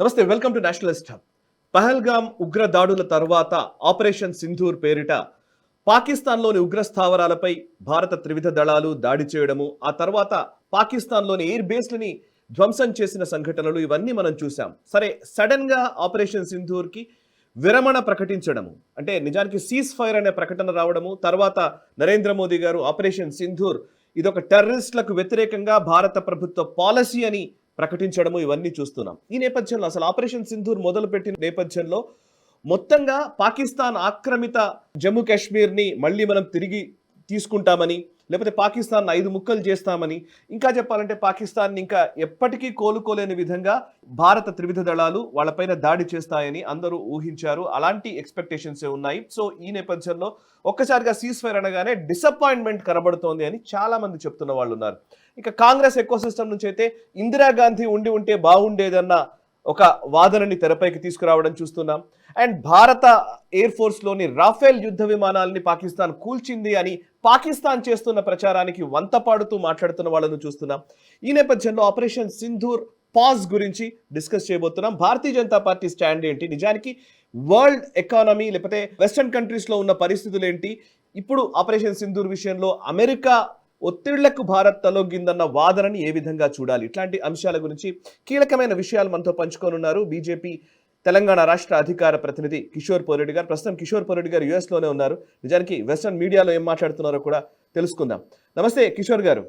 నమస్తే, welcome to Nationalist hub. Pahalgam ఉగ్ర దాడుల తర్వాత ఆపరేషన్ సింధూర్ పేరిట పాకిస్తాన్లోని ఉగ్ర స్థావరాలపై భారత త్రివిధ దళాలు దాడి చేయడము, ఆ తర్వాత పాకిస్తాన్లోని ఎయిర్ బేస్లని ధ్వంసం చేసిన సంఘటనలు ఇవన్నీ మనం చూసాం. సరే, సడన్ గా ఆపరేషన్ సింధూర్కి విరమణ ప్రకటించడము, అంటే నిజానికి సీజ్ ఫైర్ అనే ప్రకటన రావడము, తర్వాత నరేంద్ర మోదీ గారు ఆపరేషన్ సింధూర్ ఇదొక టెర్రరిస్టులకు వ్యతిరేకంగా భారత ప్రభుత్వ పాలసీ అని ప్రకటించడము, ఇవన్నీ చూస్తున్నాం. ఈ నేపథ్యంలో అసలు ఆపరేషన్ సింధూర్ మొదలుపెట్టిన నేపథ్యంలో మొత్తంగా పాకిస్తాన్ ఆక్రమిత జమ్మూ కాశ్మీర్ని మళ్ళీ మనం తిరిగి తీసుకుంటామని, లేకపోతే పాకిస్తాన్ 5 ముక్కలు చేస్తామని, ఇంకా చెప్పాలంటే పాకిస్తాన్ ఇంకా ఎప్పటికీ కోలుకోలేని విధంగా భారత త్రివిధ దళాలు వాళ్ళపైన దాడి చేస్తాయని అందరూ ఊహించారు. అలాంటి ఎక్స్పెక్టేషన్స్ ఉన్నాయి. సో ఈ నేపథ్యంలో ఒక్కసారిగా సీజ్ ఫైర్ అనగానే డిసప్పాయింట్మెంట్ కనబడుతోంది అని చాలా మంది చెప్తున్న వాళ్ళు ఉన్నారు. ఇక కాంగ్రెస్ ఎకో సిస్టమ్ నుంచి అయితే ఇందిరాగాంధీ ఉంటే బాగుండేదన్న ఒక వాదనని తెరపైకి తీసుకురావడం చూస్తున్నాం. అండ్ భారత ఎయిర్ ఫోర్స్ లోని రాఫెల్ యుద్ధ విమానాలని పాకిస్తాన్ కూల్చింది అని పాకిస్తాన్ చేస్తున్న ప్రచారానికి వంతపాడుతూ మాట్లాడుతున్న వాళ్ళను చూస్తున్నాం. ఈ నేపథ్యంలో ఆపరేషన్ సింధూర్ పాజ్ గురించి డిస్కస్ చేయబోతున్నాం. భారతీయ జనతా పార్టీ స్టాండ్ ఏంటి, నిజానికి వరల్డ్ ఎకానమీ లేకపోతే వెస్టర్న్ కంట్రీస్ లో ఉన్న పరిస్థితులు ఏంటి, ఇప్పుడు ఆపరేషన్ సింధూర్ విషయంలో అమెరికా ఒత్తిళ్లకు భారత్ తలొగ్గిందన్న వాదనని ఏ విధంగా చూడాలి, ఇట్లాంటి అంశాల గురించి కీలకమైన విషయాలు మనతో పంచుకోనున్నారు బీజేపీ తెలంగాణ రాష్ట్ర అధికార ప్రతినిధి కిషోర్ పోరెడ్డి గారు. ప్రస్తుతం కిషోర్ పోరెడ్డి గారు యుఎస్ లోనే ఉన్నారు. నిజానికి వెస్టర్న్ మీడియాలో ఏం మాట్లాడుతున్నారో కూడా తెలుసుకుందాం. నమస్తే కిషోర్ గారు.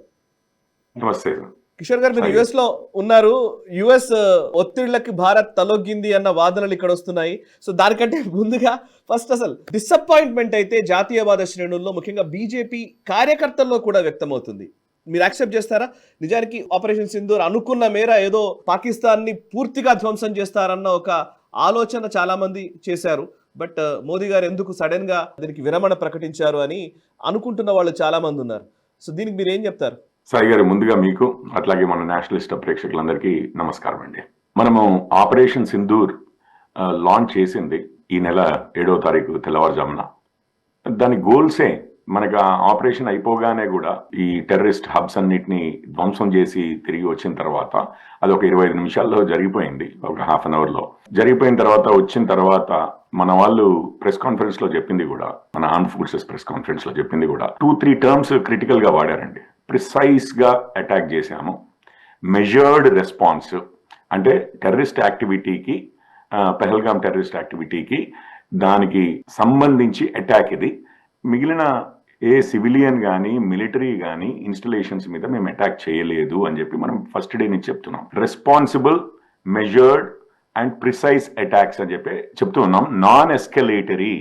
నమస్తే కిషోర్ గారు, మీరు యుఎస్ లో ఉన్నారు. యుఎస్ ఒత్తిళ్లకి భారత్ తలొగ్గింది అన్న వాదనలు ఇక్కడ వస్తున్నాయి. సో దానికంటే ముందుగా ఫస్ట్ అసలు డిసప్పాయింట్మెంట్ అయితే జాతీయవాద శ్రేణుల్లో ముఖ్యంగా బీజేపీ కార్యకర్తల్లో కూడా వ్యక్తమవుతుంది. మీరు యాక్సెప్ట్ చేస్తారా? నిజానికి ఆపరేషన్ సింధూర్ అనుకున్న మేర ఏదో పాకిస్తాన్ ని పూర్తిగా ధ్వంసం చేస్తారన్న ఒక ఆలోచన చాలా మంది చేశారు. బట్ మోదీ గారు ఎందుకు సడన్ గా దీనికి విరమణ ప్రకటించారు అని అనుకుంటున్న వాళ్ళు చాలా మంది ఉన్నారు. సో దీనికి మీరు ఏం చెప్తారు? సాయి గారు, ముందుగా మీకు అట్లాగే మన నేషనలిస్ట్ ప్రేక్షకులందరికీ నమస్కారం అండి. మనము ఆపరేషన్ సింధూర్ లాంచ్ చేసింది ఈ నెల 7వ తారీఖు తెల్లవారుజామున. దాని గోల్సే మనకు ఆపరేషన్ అయిపోగానే కూడా ఈ టెర్రరిస్ట్ హబ్స్ అన్నిటిని ధ్వంసం చేసి తిరిగి వచ్చిన తర్వాత అది ఒక 25 నిమిషాల్లో జరిగిపోయింది, ఒక హాఫ్ అన్ అవర్లో జరిగిపోయిన తర్వాత వచ్చిన తర్వాత మన వాళ్ళు ప్రెస్ కాన్ఫరెన్స్ లో చెప్పింది కూడా, మన ఆర్మ్డ్ ఫోర్సెస్ ప్రెస్ కాన్ఫరెన్స్ లో చెప్పింది కూడా 2-3 టర్మ్స్ క్రిటికల్ గా వాడారండి. ప్రిసైజ్ గా అటాక్ చేశాము, మెజర్డ్ రెస్పాన్స్, అంటే టెర్రరిస్ట్ యాక్టివిటీకి, పహల్గామ్ టెర్రరిస్ట్ యాక్టివిటీకి దానికి సంబంధించి అటాక్ ఇది. మిగిలిన ఏ సివిలియన్ కానీ మిలిటరీ కానీ ఇన్స్టలేషన్స్ మీద మేము అటాక్ చేయలేదు అని చెప్పి మనం ఫస్ట్ డే నుంచి చెప్తున్నాం. Responsible, measured and precise attacks అని చెప్పి చెప్తూ ఉన్నాం. నాన్ ఎస్కలేటరీ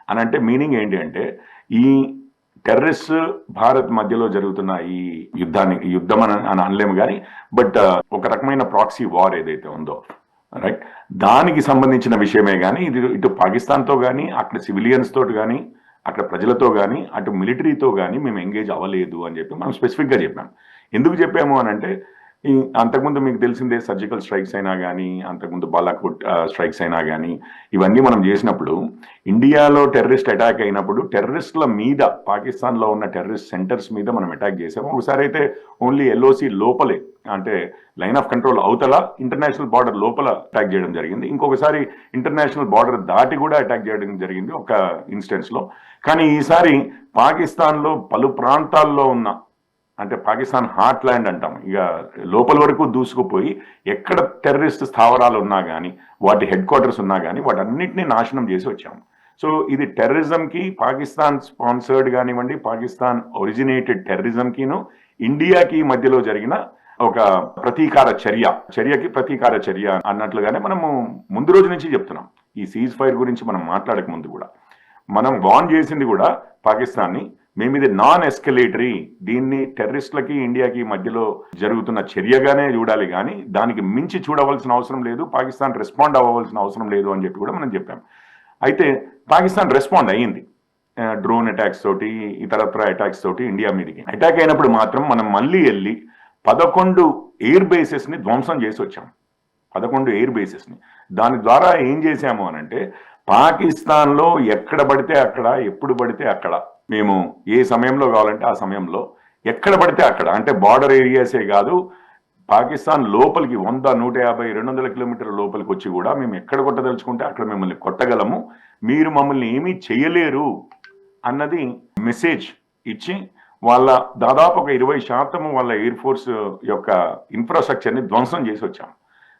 అని అంటే మీనింగ్ ఏంటి అంటే, ఈ టెర్రరిస్ట్ భారత్ మధ్యలో జరుగుతున్న ఈ యుద్ధం అని అనలేము కానీ, బట్ ఒక రకమైన ప్రాక్సీ వార్ ఏదైతే ఉందో, రైట్, దానికి సంబంధించిన విషయమే కానీ ఇది ఇటు పాకిస్తాన్తో కానీ, అక్కడ సివిలియన్స్ తోటి కానీ, అక్కడ ప్రజలతో కానీ, అటు మిలిటరీతో కానీ మేము ఎంగేజ్ అవ్వలేదు అని చెప్పి మనం స్పెసిఫిక్గా చెప్పాం. ఎందుకు చెప్పాము అని అంటే, అంతకుముందు మీకు తెలిసిందే సర్జికల్ స్ట్రైక్స్ అయినా కానీ, అంతకుముందు బాలాకోట్ స్ట్రైక్స్ అయినా కానీ, ఇవన్నీ మనం చేసినప్పుడు ఇండియాలో టెర్రరిస్ట్ అటాక్ అయినప్పుడు టెర్రరిస్టుల మీద, పాకిస్తాన్లో ఉన్న టెర్రరిస్ట్ సెంటర్స్ మీద మనం అటాక్ చేసాము. ఒకసారి అయితే ఓన్లీ ఎల్ఓసి లోపలే, అంటే లైన్ ఆఫ్ కంట్రోల్ అవతల ఇంటర్నేషనల్ బార్డర్ లోపల అటాక్ చేయడం జరిగింది. ఇంకొకసారి ఇంటర్నేషనల్ బార్డర్ దాటి కూడా అటాక్ చేయడం జరిగింది ఒక ఇన్స్టెన్స్ లో. కానీ ఈసారి పాకిస్తాన్లో పలు ప్రాంతాల్లో ఉన్న, అంటే పాకిస్తాన్ హార్ట్ ల్యాండ్ అంటాం, ఇక లోపల వరకు దూసుకుపోయి ఎక్కడ టెర్రరిస్ట్ స్థావరాలు ఉన్నా కానీ, వాటి హెడ్ క్వార్టర్స్ ఉన్నా కానీ వాటన్నిటిని నాశనం చేసి వచ్చాము. సో ఇది టెర్రరిజంకి, పాకిస్తాన్ స్పాన్సర్డ్ కానివ్వండి, పాకిస్తాన్ ఒరిజినేటెడ్ టెర్రరిజంకిను ఇండియాకి మధ్యలో జరిగిన ఒక చర్యకి ప్రతీకార చర్య అన్నట్లుగానే మనము ముందు రోజు నుంచి చెప్తున్నాం. ఈ సీజ్ ఫైర్ గురించి మనం మాట్లాడక ముందు కూడా మనం వార్న్ చేసింది కూడా పాకిస్తాన్ని, మేము ఇది నాన్ ఎస్కలేటరీ, దీన్ని టెర్రరిస్టులకి ఇండియాకి మధ్యలో జరుగుతున్న చర్యగానే చూడాలి కానీ దానికి మించి చూడవలసిన అవసరం లేదు, పాకిస్తాన్ రెస్పాండ్ అవ్వవలసిన అవసరం లేదు అని చెప్పి కూడా మనం చెప్పాం. అయితే పాకిస్తాన్ రెస్పాండ్ అయ్యింది, డ్రోన్ అటాక్స్ తోటి, ఇతరత్ర అటాక్స్ తోటి ఇండియా మీదకి అటాక్ అయినప్పుడు మాత్రం మనం మళ్ళీ వెళ్ళి 11 ఎయిర్ బేసెస్ని ధ్వంసం చేసి వచ్చాం. 11 ఎయిర్ బేసెస్ని. దాని ద్వారా ఏం చేశాము అనంటే, పాకిస్తాన్లో ఎక్కడ పడితే అక్కడ, ఎప్పుడు పడితే అక్కడ, మేము ఏ సమయంలో కావాలంటే ఆ సమయంలో ఎక్కడ పడితే అక్కడ, అంటే బార్డర్ ఏరియాసే కాదు, పాకిస్తాన్ లోపలికి 100, 150, 200 కిలోమీటర్ల లోపలికి వచ్చి కూడా మేము ఎక్కడ కొట్టదలుచుకుంటే అక్కడ మిమ్మల్ని కొట్టగలము, మీరు మమ్మల్ని ఏమీ చేయలేరు అన్నది మెసేజ్ ఇచ్చి వాళ్ళ దాదాపు ఒక 20% వాళ్ళ ఎయిర్ ఫోర్స్ యొక్క ఇన్ఫ్రాస్ట్రక్చర్ని ధ్వంసం చేసి వచ్చాం.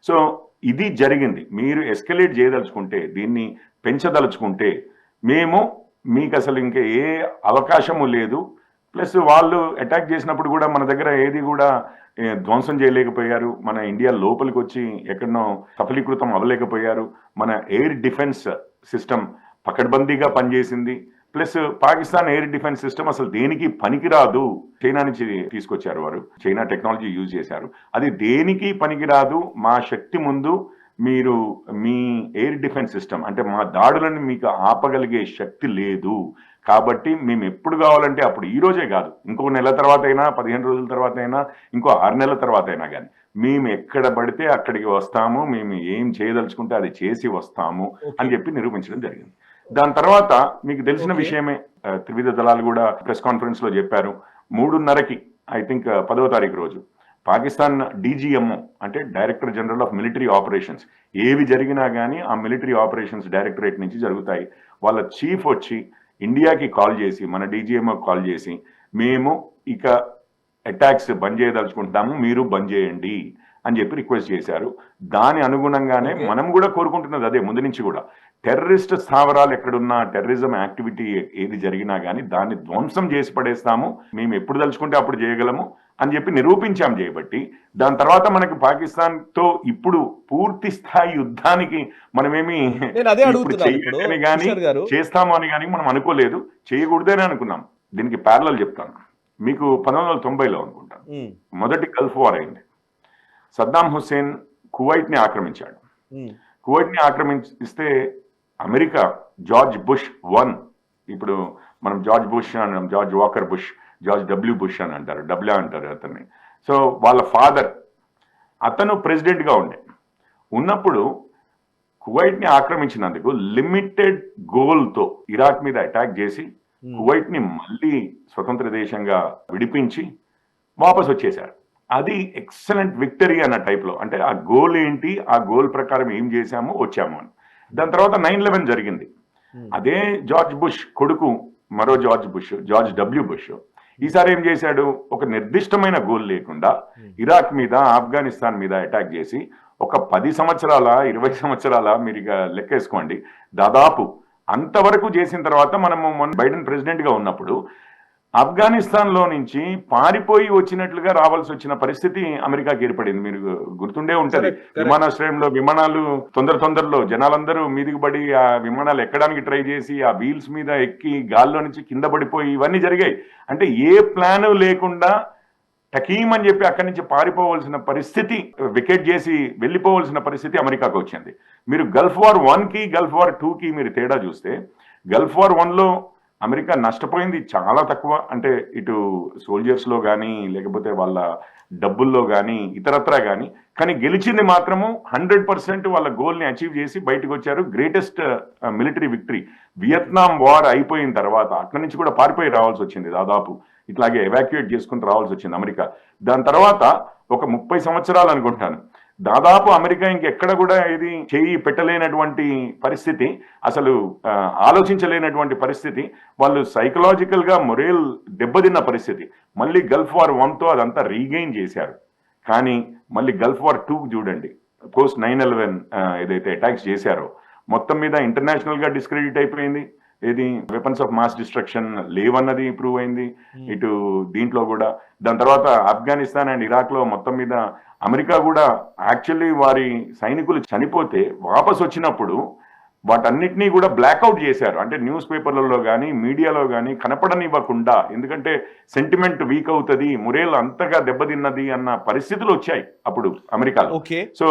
సో ఇది జరిగింది. మీరు ఎస్కలేట్ చేయదలుచుకుంటే, దీన్ని పెంచదలుచుకుంటే మేము మీకు అసలు ఇంకా ఏ అవకాశము లేదు. ప్లస్ వాళ్ళు అటాక్ చేసినప్పుడు కూడా మన దగ్గర ఏది కూడా ధ్వంసం చేయలేకపోయారు. మన ఇండియా లోపలికి వచ్చి ఎక్కడనో సఫలీకృతం అవ్వలేకపోయారు. మన ఎయిర్ డిఫెన్స్ సిస్టమ్ పకడ్బందీగా పనిచేసింది. Plus Pakistan air defence system అసలు దేనికి పనికిరాదు. చైనా నుంచి తీసుకొచ్చారు వారు, చైనా టెక్నాలజీ యూజ్ చేశారు. అది దేనికి పనికిరాదు, మా శక్తి ముందు మీరు మీ ఎయిర్ డిఫెన్స్ సిస్టమ్ అంటే మా దాడులను మీకు ఆపగలిగే శక్తి లేదు. కాబట్టి మేము ఎప్పుడు కావాలంటే అప్పుడు, ఈ రోజే కాదు, ఇంకో నెల తర్వాత అయినా, 15 రోజుల తర్వాత అయినా, ఇంకో 6 నెలల తర్వాత అయినా కానీ మేము ఎక్కడ పడితే అక్కడికి వస్తాము, మేము ఏం చేయదలుచుకుంటే అది చేసి వస్తాము అని చెప్పి నిరూపించడం జరిగింది. దాని తర్వాత మీకు తెలిసిన విషయమే, త్రివిధ దళాలు కూడా ప్రెస్ కాన్ఫరెన్స్ లో చెప్పారు. 3:30కి ఐ థింక్ 10వ తారీఖు రోజు పాకిస్తాన్ డీజీఎంఓ అంటే director general of military operations, ఏవి జరిగినా కానీ ఆ మిలిటరీ ఆపరేషన్స్ డైరెక్టరేట్ నుంచి జరుగుతాయి. వాళ్ళ చీఫ్ వచ్చి ఇండియాకి కాల్ చేసి, మన డీజీఎంఓ కాల్ చేసి, మేము ఇక అటాక్స్ బంద్ చేయదలుచుకుంటాము, మీరు బంద్ చేయండి అని చెప్పి రిక్వెస్ట్ చేశారు. దాని అనుగుణంగానే మనం కూడా కోరుకుంటున్నది అదే. ముందు నుంచి కూడా టెర్రరిస్ట్ స్థావరాలు ఎక్కడున్నా, టెర్రరిజం యాక్టివిటీ ఏది జరిగినా కానీ దాన్ని ధ్వంసం చేసి పడేస్తాము, మేము ఎప్పుడు తలుచుకుంటే అప్పుడు చేయగలము అని చెప్పి నిరూపించాం చేయబట్టి. దాని తర్వాత మనకి పాకిస్తాన్ తో ఇప్పుడు పూర్తి స్థాయి యుద్ధానికి మనమేమి చేయని కానీ చేస్తాము అని కానీ మనం అనుకోలేదు, చేయకూడదని అనుకున్నాం. దీనికి ప్యారలల్ చెప్తాను మీకు. 1990లో అనుకుంటాను మొదటి గల్ఫ్ వార్ అయింది. సద్దాం హుస్సేన్ కువైట్ ని ఆక్రమించాడు. కువైట్ ని ఆక్రమిస్తే అమెరికా జార్జ్ బుష్ 1, ఇప్పుడు మనం జార్జ్ బుష్ అని, George walker bush, George W bush అని అంటారు, డబ్ల్యూ అంటారు అతన్ని. సో వాళ్ళ ఫాదర్ అతను ప్రెసిడెంట్ గా ఉన్నప్పుడు కువైట్ ని ఆక్రమించినందుకు లిమిటెడ్ గోల్ తో ఇరాక్ మీద అటాక్ చేసి కువైట్ ని మళ్ళీ స్వతంత్ర దేశంగా విడిపించి వాపస్ వచ్చేశారు. అది ఎక్సలెంట్ విక్టరీ అన్న టైప్లో. అంటే ఆ గోల్ ఏంటి, ఆ గోల్ ప్రకారం ఏం చేశాము, వచ్చాము అని. దాని తర్వాత 9/11 జరిగింది. అదే జార్జ్ బుష్ కొడుకు, మరో George bush, George W bush, ఈసారి ఏం చేశాడు, ఒక నిర్దిష్టమైన గోల్ లేకుండా ఇరాక్ మీద, ఆఫ్ఘనిస్తాన్ మీద అటాక్ చేసి ఒక 10 సంవత్సరాల 20 సంవత్సరాల మీరు ఇక లెక్కేసుకోండి, దాదాపు అంతవరకు చేసిన తర్వాత మనము మొన్న బైడెన్ ప్రెసిడెంట్ గా ఉన్నప్పుడు ఆఫ్ఘనిస్తాన్ లో నుంచి పారిపోయి వచ్చినట్లుగా రావాల్సి వచ్చిన పరిస్థితి అమెరికాకి ఏర్పడింది. మీరు గుర్తుండే ఉంటది, విమానాశ్రయంలో విమానాలు తొందరలో జనాలందరూ మీదికి పడి ఆ విమానాలు ఎక్కడానికి ట్రై చేసి ఆ వీల్స్ మీద ఎక్కి గాల్లో నుంచి కింద పడిపోయి ఇవన్నీ జరిగాయి. అంటే ఏ ప్లాన్ లేకుండా టకీమ్ అని చెప్పి అక్కడి నుంచి పారిపోవలసిన పరిస్థితి, వికెట్ చేసి వెళ్ళిపోవలసిన పరిస్థితి అమెరికాకు వచ్చింది. మీరు గల్ఫ్ వార్ 1కి గల్ఫ్ వార్ 2కి మీరు తేడా చూస్తే, గల్ఫ్ వార్ 1లో అమెరికా నష్టపోయింది చాలా తక్కువ. అంటే ఇటు సోల్జర్స్ లో కానీ, లేకపోతే వాళ్ళ డబ్బుల్లో కానీ, ఇతరత్రా కానీ. కానీ గెలిచింది మాత్రము 100% వాళ్ళ గోల్ని అచీవ్ చేసి బయటకు వచ్చారు. Greatest military victory. Vietnam war అయిపోయిన తర్వాత అక్కడి నుంచి కూడా పారిపోయి రావాల్సి వచ్చింది, దాదాపు ఇట్లాగే ఎవాక్యుయేట్ చేసుకుని రావాల్సి వచ్చింది అమెరికా. దాని తర్వాత ఒక 30 సంవత్సరాలు అనుకుంటాను, దాదాపు అమెరికా ఇంకెక్కడ కూడా ఇది చేయి పెట్టలేనటువంటి పరిస్థితి, అసలు ఆలోచించలేనటువంటి పరిస్థితి, వాళ్ళు సైకలాజికల్ గా మొరేల్ దెబ్బతిన్న పరిస్థితి. మళ్ళీ గల్ఫ్ వార్ 1తో అదంతా రీగెయిన్ చేశారు. కానీ మళ్ళీ గల్ఫ్ వార్ 2 చూడండి, పోస్ట్ 9/11 ఏదైతే అటాక్స్ చేశారో మొత్తం మీద ఇంటర్నేషనల్ గా డిస్క్రెడిట్ అయిపోయింది. ఏది వెపన్స్ ఆఫ్ మాస్ డిస్ట్రక్షన్ లేవన్నది ప్రూవ్ అయింది ఇటు దీంట్లో కూడా. దాని తర్వాత ఆఫ్ఘనిస్తాన్ అండ్ ఇరాక్ లో మొత్తం మీద అమెరికా కూడా యాక్చువల్లీ వారి సైనికులు చనిపోతే వాపస్ వచ్చినప్పుడు వాటన్నిటినీ కూడా బ్లాక్అవుట్ చేశారు. అంటే న్యూస్ పేపర్లలో కానీ, మీడియాలో కానీ కనపడనివ్వకుండా, ఎందుకంటే సెంటిమెంట్ వీక్ అవుతుంది, మొరేల్ అంతగా దెబ్బతిన్నది అన్న పరిస్థితులు వచ్చాయి అప్పుడు అమెరికాలో. సో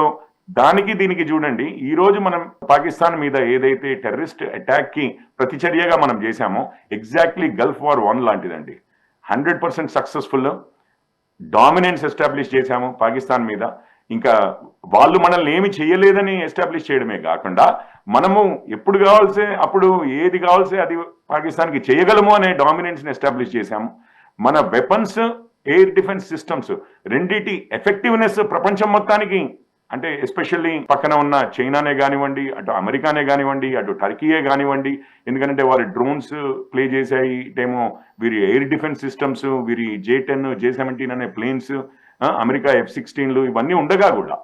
దానికి దీనికి చూడండి, ఈ రోజు మనం పాకిస్తాన్ మీద ఏదైతే టెర్రరిస్ట్ అటాక్ కి ప్రతిచర్యగా మనం చేశామో, exactly Gulf war 1 లాంటిదండి. 100% successful dominance establish చేశాము పాకిస్తాన్ మీద. ఇంకా వాళ్ళు మనల్ని ఏమి చేయలేదని ఎస్టాబ్లిష్ చేయడమే కాకుండా, మనము ఎప్పుడు కావాల్సే అప్పుడు ఏది కావాల్సే అది పాకిస్తాన్కి చేయగలము అనే డామినెన్స్ ని ఎస్టాబ్లిష్ చేశాము. మన వెపన్స్ ఎయిర్ డిఫెన్స్ సిస్టమ్స్ రెండిటి ఎఫెక్టివ్నెస్ ప్రపంచం మొత్తానికి, అంటే ఎస్పెషల్లీ పక్కన ఉన్న చైనానే కానివ్వండి, అటు అమెరికానే కానివ్వండి, అటు టర్కీయే కానివ్వండి, ఎందుకంటే వారి డ్రోన్స్ ప్లే చేశాయి, ఇటేమో వీరి ఎయిర్ డిఫెన్స్ సిస్టమ్స్, వీరి J-10 J-17 అనే ప్లేన్స్, అమెరికా F-16లు ఇవన్నీ ఉండగా కూడా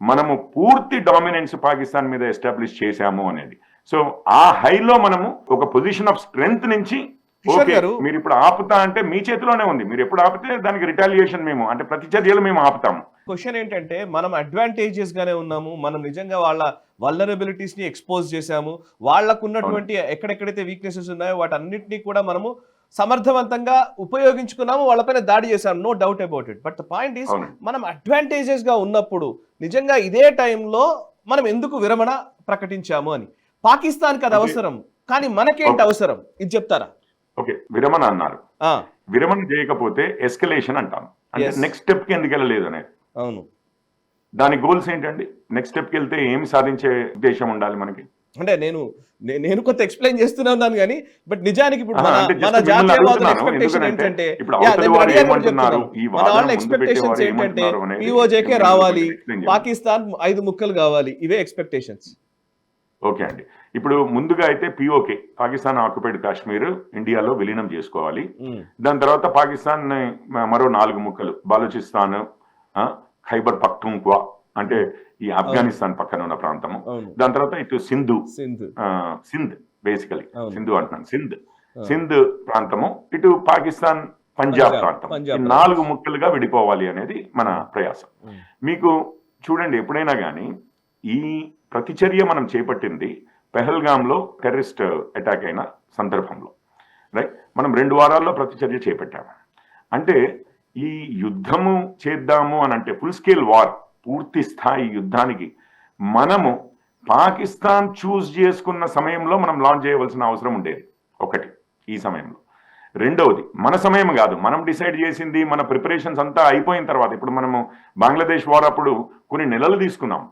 మనము పూర్తి డామినెన్స్ పాకిస్తాన్ మీద ఎస్టాబ్లిష్ చేశాము అనేది. సో ఆ హైలో మనము ఒక పొజిషన్ ఆఫ్ స్ట్రెంగ్త్ నుంచి కిషోర్ ఓకే గారు, మీరు ఇప్పుడు ఆపుతా అంటే మీ చేతిలోనే ఉంది, మీరు ఎప్పుడు ఆపితే దానికి రిటాలియేషన్ మేము, అంటే ప్రతిచర్యలు మేము ఆపుతాము. క్వశ్చన్ ఏంటంటే మనం అడ్వాంటేజెస్ గానే ఉన్నాము, మనం నిజంగా వాళ్ళ వల్నరబిలిటీస్ ని ఎక్స్పోజ్ చేశాము, వాళ్ళకు ఉన్నటువంటి ఎక్కడెక్కడైతే వీక్నెసెస్ ఉన్నాయో వాటన్నిటిని కూడా మనము సమర్థవంతంగా ఉపయోగించుకున్నాము, వాళ్ళపైన దాడి చేశాము, no doubt about it. But the point is, అవును. మనం అడ్వాంటేజెస్ గా ఉన్నప్పుడు నిజంగా ఇదే టైంలో మనం ఎందుకు విరమణ ప్రకటించాము అని. పాకిస్తాన్కి అది అవసరం, కానీ మనకేంటి అవసరం, ఇది చెప్తారా? ఓకే, విరమణ అన్నారు, ఆ, విరమణ చేయకపోతే ఎస్కలేషన్ అంటాం, అంటే Yes. నెక్స్ట్ స్టెప్ కి ఎందుకు వెళ్ళలేదు అనేది. అవును. దాని గోల్స్ ఏంటండి? నెక్స్ట్ స్టెప్ కి వెళ్తే ఏమి సాధించే ఉద్దేశం ఉండాలి మనకి? అంటే నేను కొంత ఎక్స్ప్లెయిన్ చేస్తూనే ఉన్నాను కానీ, బట్ నిజానికి ఇప్పుడు మన అంటే మన just మిమ్మల్ని జాతీయవాదుల అడుగుతున్నాను, ఎక్స్పెక్టేషన్ ఎందుకంటే ఏంటంటే, ఇప్పుడు యా, అవతలి నేను వారు రెడీగా కూడా ఏమంటున్నారు, చెప్తున్నాను. ఈ మన వాళ్ళ వాదన ముందు ఎక్స్పెక్టేషన్స్ పెట్టేవారు ఏంటంటే ఏమంటున్నారు అనేది POJK మీరు రావాలి, explain చేయండి. పాకిస్తాన్ 5 ముక్కలు కావాలి, ఇవే ఎక్స్పెక్టేషన్స్. ఓకే అండి, ఇప్పుడు ముందుగా అయితే POK, పాకిస్తాన్ ఆక్యుపైడ్ కాశ్మీర్ ఇండియాలో విలీనం చేసుకోవాలి. దాని తర్వాత పాకిస్తాన్ మరో 4 ముక్కలు, బాలూచిస్తాన్, ఖైబర్ పఖ్తూన్ఖ్వా అంటే ఈ ఆఫ్ఘనిస్తాన్ పక్కన ఉన్న ప్రాంతము, అవును. దాని తర్వాత ఇటు సింధు, సింధ్. సింధ్ బేసికలీ అవును. సింధు అంటున్నాను, సింధ్ ప్రాంతము, ఇటు పాకిస్తాన్ పంజాబ్ ప్రాంతం, పంజాబ్ ఈ 4 ముక్కలుగా విడిపోవాలి అనేది మన ప్రయాసం. ఉమ్. మీకు చూడండి, ఎప్పుడైనా కానీ ఈ ప్రతిచర్య మనం చేపట్టింది పెహల్గాంలో టెర్రరిస్ట్ అటాక్ అయిన సందర్భంలో, రైట్? మనం 2 వారాల్లో ప్రతిచర్య చేపట్టాము. అంటే ఈ యుద్ధము చేద్దాము అని అంటే ఫుల్ స్కేల్ వార్, పూర్తి స్థాయి యుద్ధానికి మనము పాకిస్తాన్ చూస్ చేసుకున్న సమయంలో మనం లాంచ్ చేయవలసిన అవసరం ఉండేది, ఒకటి ఈ సమయంలో. రెండవది, మన సమయం కాదు, మనం డిసైడ్ చేసింది, మన ప్రిపరేషన్స్ అంతా అయిపోయిన తర్వాత. ఇప్పుడు మనము బంగ్లాదేశ్ వార్ అప్పుడు కొన్ని నెలలు తీసుకున్నాం,